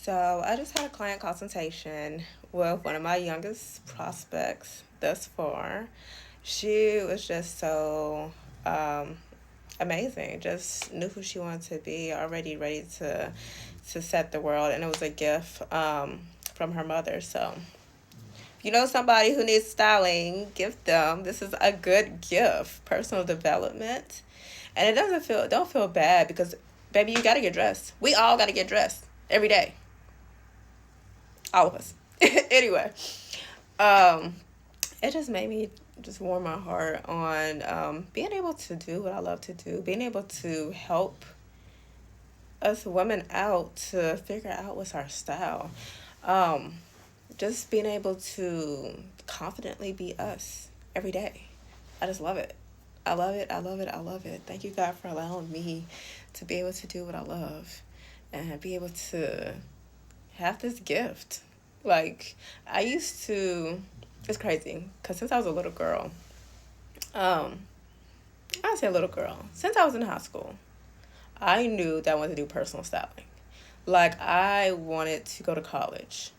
So I just had a client consultation with one of my youngest prospects thus far. She was just so um, amazing. Just knew who she wanted to be, already ready to set the world, and it was a gift from her mother. So if you know somebody who needs styling, give them. This is a good gift, personal development, and it doesn't feel don't feel bad because baby, you gotta get dressed. We all gotta get dressed every day, all of us. Anyway, um, it just made me just warm my heart on being able to do what I love to do, being able to help us women out to figure out what's our style. Um, just being able to confidently be us every day. I just love it. I love it. I love it. I love it. Thank you, God, for allowing me to be able to do what I love and be able to have this gift. Like, I used to, it's crazy, because since I was a little girl, um, I say a little girl, since I was in high school, I knew that I wanted to do personal styling. Like, I wanted to go to college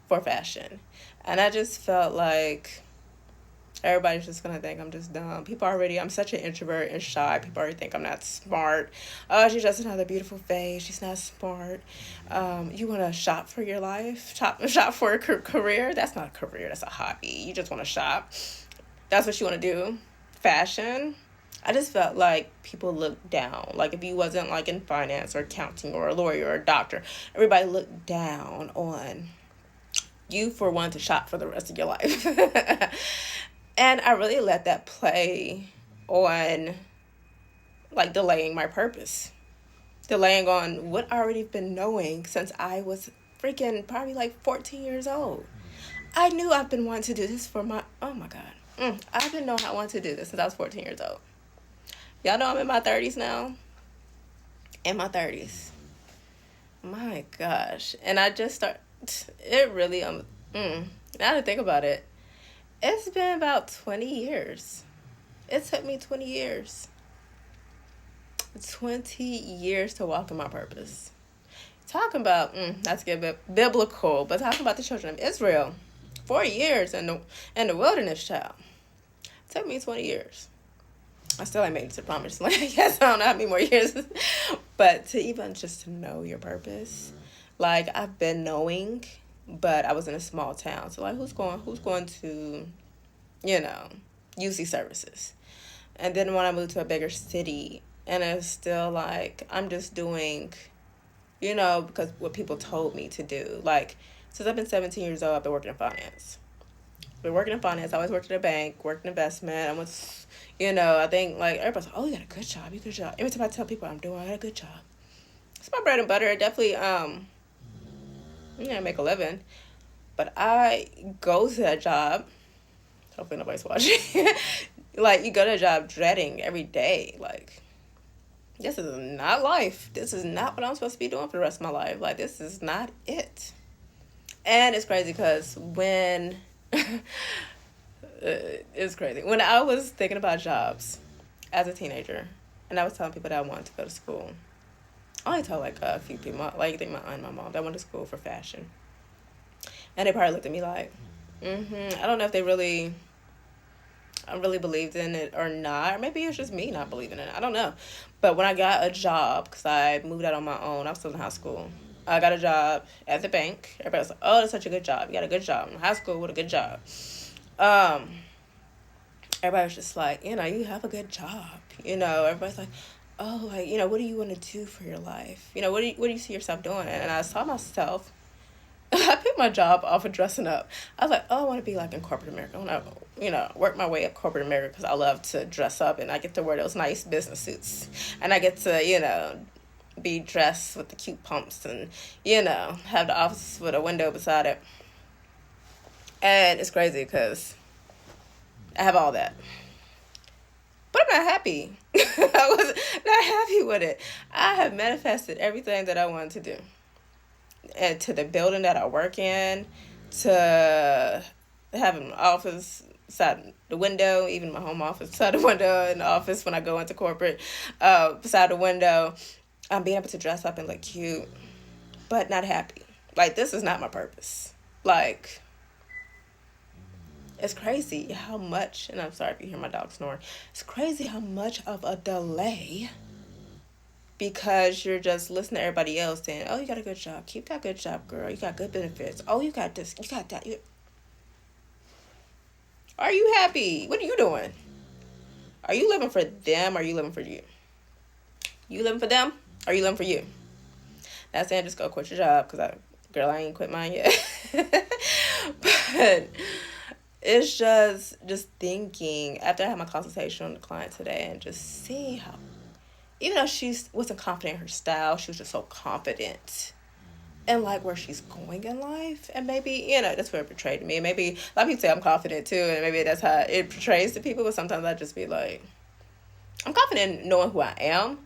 for fashion. And I just felt like everybody's just gonna think I'm just dumb. I'm such an introvert and shy. People already think I'm not smart. Oh, she doesn't have a beautiful face. She's not smart. You want to shop for your life? Shop for a career? That's not a career. That's a hobby. You just want to shop. That's what you want to do. Fashion. I just felt like people looked down. Like if you wasn't like in finance or accounting or a lawyer or a doctor, everybody looked down on you for wanting to shop for the rest of your life. And I really let that play on like delaying my purpose, delaying on what I already been knowing since I was freaking probably like 14 years old. I knew I've been wanting to do this for oh my God. I've been knowing I want to do this since I was 14 years old. Y'all know I'm in my 30s now. In my 30s. My gosh. And I just it really, now to think about it, it's been about 20 years. It took me 20 years. 20 years to walk in my purpose. Talking about, not to get biblical, but talking about the children of Israel. 4 years in the wilderness, child. It took me 20 years. I still ain't made it to the promised land. Yes, I don't know how many more years. But to even just to know your purpose. Like, I've been knowing, but I was in a small town. So, like, who's going to, use these services? And then when I moved to a bigger city, and it's still like, I'm just doing, because what people told me to do. Like, since I've been 17 years old, I've been working in finance. I always worked at a bank, worked in investment. I think, like, everybody's like, oh, you got a good job, Every time I tell people I'm doing, I got a good job. It's my bread and butter. It definitely, make a living. But I go to that job. Hopefully nobody's watching. Like, you go to a job dreading every day. Like, this is not life. This is not what I'm supposed to be doing for the rest of my life. Like, this is not it. And it's crazy because when... it's crazy. When I was thinking about jobs as a teenager, and I was telling people that I wanted to go to school, I only told, like, a few people. Like, I think my aunt and my mom, that went to school for fashion. And they probably looked at me like, I don't know if they really... I really believed in it or not. Or maybe it was just me not believing in it. I don't know. But when I got a job, because I moved out on my own, I was still in high school. I got a job at the bank. Everybody was like, oh, that's such a good job. You got a good job in high school with a good job. Everybody was just like, you have a good job. Everybody's like, oh, like, what do you want to do for your life? What do you see yourself doing? And I saw myself, I picked my job off of dressing up. I was like, oh, I want to be like in corporate America. I want to, work my way up corporate America because I love to dress up and I get to wear those nice business suits. And I get to, be dressed with the cute pumps and, have the office with a window beside it. And it's crazy because I have all that. But I'm not happy. I was not happy with it. I have manifested everything that I wanted to do. And to the building that I work in, to having an office beside the window, even my home office beside the window, in the office when I go into corporate, beside the window. Being able to dress up and look cute, but not happy. Like, this is not my purpose. Like, it's crazy how much, and I'm sorry if you hear my dog snore, it's crazy how much of a delay, because you're just listening to everybody else saying, oh, you got a good job. Keep that good job, girl. You got good benefits. Oh, you got this. You got that. Are you happy? What are you doing? Are you living for them? Or are you living for you? You living for them? Or are you living for you? Not saying just go quit your job, because girl, I ain't quit mine yet. But it's just thinking, after I had my consultation with the client today, and just seeing how, even though she wasn't confident in her style, she was just so confident in like where she's going in life. And maybe, that's what it portrayed to me. And maybe a lot of people say I'm confident too, and maybe that's how it portrays to people. But sometimes I just be like, I'm confident in knowing who I am,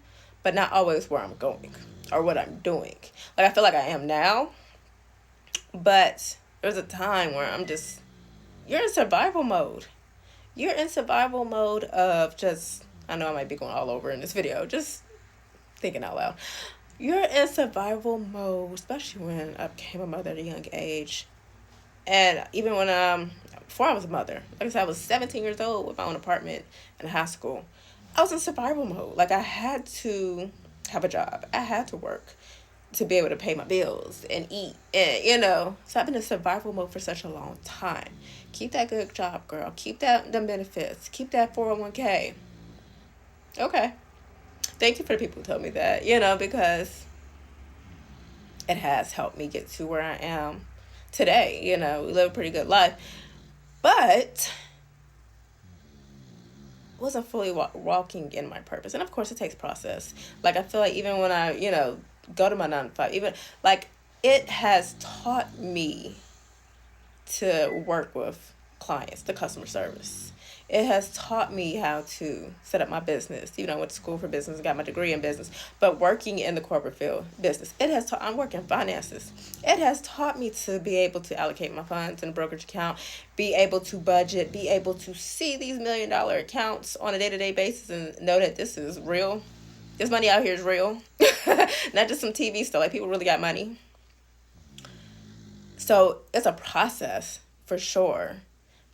but not always where I'm going or what I'm doing. Like, I feel like I am now, but there's a time where you're in survival mode. You're in survival mode of just, I know I might be going all over in this video, just thinking out loud. You're in survival mode, especially when I became a mother at a young age. And even when, before I was a mother, like I said, I was 17 years old with my own apartment in high school. I was in survival mode. Like, I had to have a job. I had to work to be able to pay my bills and eat. And, so I've been in survival mode for such a long time. Keep that good job, girl. Keep them benefits. Keep that 401k. Okay. Thank you for the people who told me that, because it has helped me get to where I am today. We live a pretty good life. But wasn't fully walking in my purpose. And of course, it takes process. Like, I feel like even when I, go to my 9 to 5, even like, it has taught me to work with clients, the customer service. It has taught me how to set up my business. I went to school for business and got my degree in business. But working in the corporate field, business, I'm working finances. It has taught me to be able to allocate my funds in a brokerage account, be able to budget, be able to see these $1 million accounts on a day-to-day basis and know that this is real. This money out here is real. Not just some TV stuff. Like, people really got money. So it's a process for sure.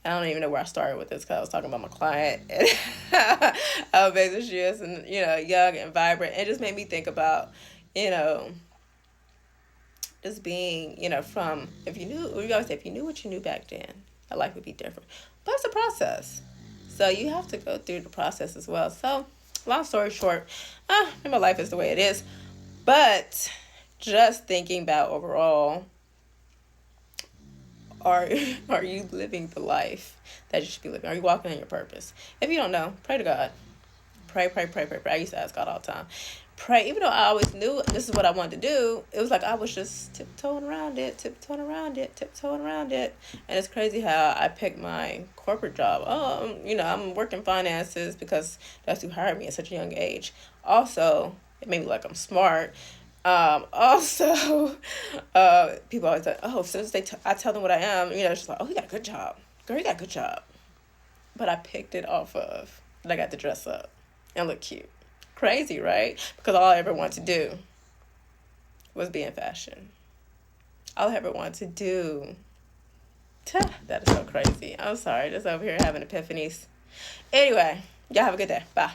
I don't even know where I started with this, because I was talking about my client and how amazing she is, and, young and vibrant. It just made me think about, just being, from, we always say, if you knew what you knew back then, life would be different. But it's a process. So you have to go through the process as well. So, long story short, my life is the way it is. But just thinking about overall, Are you living the life that you should be living? Are you walking in your purpose? If you don't know, pray to God. Pray. I used to ask God all the time. Pray. Even though I always knew this is what I wanted to do, it was like I was just tiptoeing around it. And it's crazy how I picked my corporate job. I'm working finances because that's who hired me at such a young age. Also, it made me like I'm smart. Also, people always say, as soon as I tell them what I am, it's just like, oh, you got a good job. Girl, you got a good job. But I picked it off of that I got to dress up and look cute. Crazy, right? Because all I ever wanted to do was be in fashion. All I ever wanted to do. That is so crazy. I'm sorry, just over here having epiphanies. Anyway, y'all have a good day. Bye.